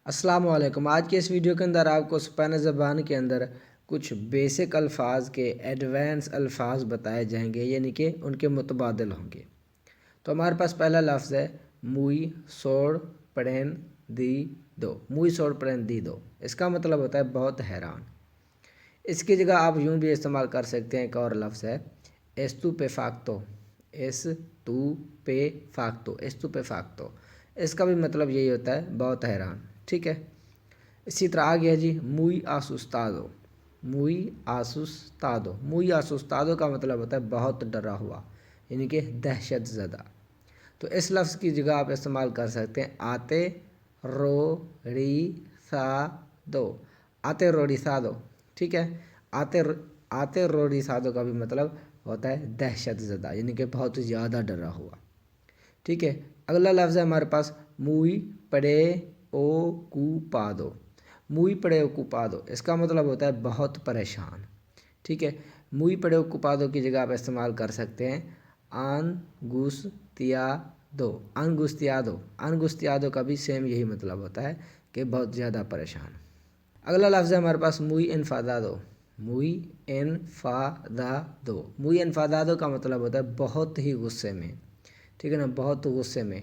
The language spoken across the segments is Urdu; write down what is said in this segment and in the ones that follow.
السلام علیکم۔ آج کے اس ویڈیو کے اندر آپ کو اسپینش زبان کے اندر کچھ بیسک الفاظ کے ایڈوانس الفاظ بتائے جائیں گے، یعنی کہ ان کے متبادل ہوں گے۔ تو ہمارے پاس پہلا لفظ ہے موئی سوڑ پڑین دی دو۔ موئی سوڑ پڑین دی دو، اس کا مطلب ہوتا ہے بہت حیران۔ اس کی جگہ آپ یوں بھی استعمال کر سکتے ہیں، ایک اور لفظ ہے استوپیفاکتو۔ استوپیفاکتو اس کا بھی مطلب یہی ہوتا ہے بہت حیران، ٹھیک ہے۔ اسی طرح آگیا جی موئی آسوستادو۔ موئی آسوستادو، موئی آسوستادو کا مطلب ہوتا ہے بہت ڈرا ہوا، یعنی کہ دہشت زدہ۔ تو اس لفظ کی جگہ آپ استعمال کر سکتے ہیں آتے روڑی سا دو۔ آتے روڑی سا دو، ٹھیک ہے۔ آتے روڑی سا دو کا بھی مطلب ہوتا ہے دہشت زدہ، یعنی کہ بہت زیادہ ڈرا ہوا، ٹھیک ہے۔ اگلا لفظ ہے ہمارے پاس موئی پڑے اوکوپادو۔ موئی پڑے اوکوپادو اس کا مطلب ہوتا ہے بہت پریشان، ٹھیک ہے۔ موئی پڑے اوکوپادو کی جگہ آپ استعمال کر سکتے ہیں انگوستیادو۔ انگوستیادو، انگوستیادو کا بھی سیم یہی مطلب ہوتا ہے کہ بہت زیادہ پریشان۔ اگلا لفظ ہے ہمارے پاس موئی انفادادو۔ موئی انفادادو، موئی انفادادو کا مطلب ہوتا ہے بہت ہی غصے میں، ٹھیک ہے نا، بہت غصے میں،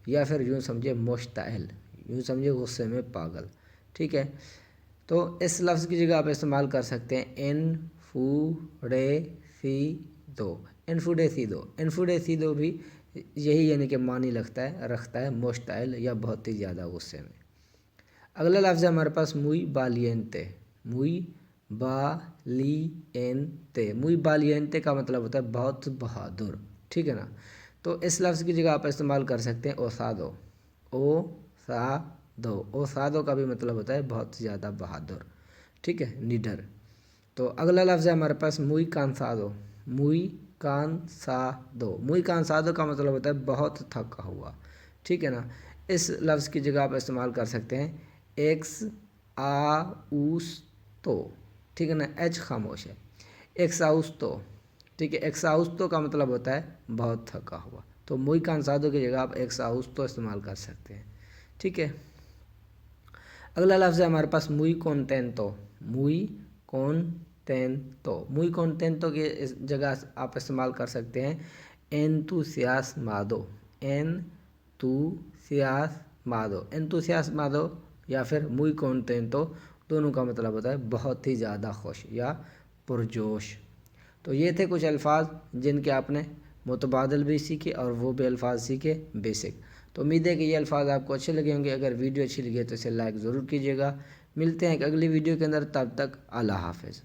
یا پھر یوں سمجھے مشتعل، یوں سمجھے غصے میں پاگل، ٹھیک ہے۔ تو اس لفظ کی جگہ آپ استعمال کر سکتے ہیں انفوڈیسیدو۔ انفوڈیسیدو، انفوڈیسیدو بھی یہی یعنی کہ معنی رکھتا ہے مشتعل یا بہت ہی زیادہ غصے میں۔ اگلا لفظ ہے ہمارے پاس موئی والینتے۔ موئی والینتے، موئی والینتے کا مطلب ہوتا ہے بہت بہادر، ٹھیک ہے نا۔ تو اس لفظ کی جگہ آپ استعمال کر سکتے ہیں اوسادو۔ اوسادو، اوسادو کا بھی مطلب ہوتا ہے بہت زیادہ بہادر، ٹھیک ہے، نڈر۔ تو اگلا لفظ ہے ہمارے پاس موئی کانسادو۔ موئی کانسادو، موئی کانسادو کا مطلب ہوتا ہے بہت تھکا ہوا، ٹھیک ہے نا۔ اس لفظ کی جگہ آپ استعمال کر سکتے ہیں ایکساؤسٹو، ٹھیک ہے نا، ایچ خاموش ہے، ایکساؤسٹو، ٹھیک ہے۔ ایکساؤسٹو کا مطلب ہوتا ہے بہت تھکا ہوا، تو موئی کانسادو کی جگہ آپ ایکساؤسٹو استعمال کر سکتے ہیں، ٹھیک ہے۔ اگلا لفظ ہے ہمارے پاس موئی کونتینتو۔ موئی کونتینتو، موئی کونتینتو کی جگہ آپ استعمال کر سکتے ہیں انتوسیاسمادو۔ انتوسیاسمادو، انتوسیاسمادو یا پھر موئی کونتینتو، دونوں کا مطلب ہوتا ہے بہت ہی زیادہ خوش یا پرجوش۔ تو یہ تھے کچھ الفاظ جن کے آپ نے متبادل بھی سیکھے اور وہ بھی الفاظ سیکھے بیسک۔ تو امید ہے کہ یہ الفاظ آپ کو اچھے لگے ہوں گے۔ اگر ویڈیو اچھی لگے تو اسے لائک ضرور کیجیے گا۔ ملتے ہیں ایک اگلی ویڈیو کے اندر، تب تک اللہ حافظ۔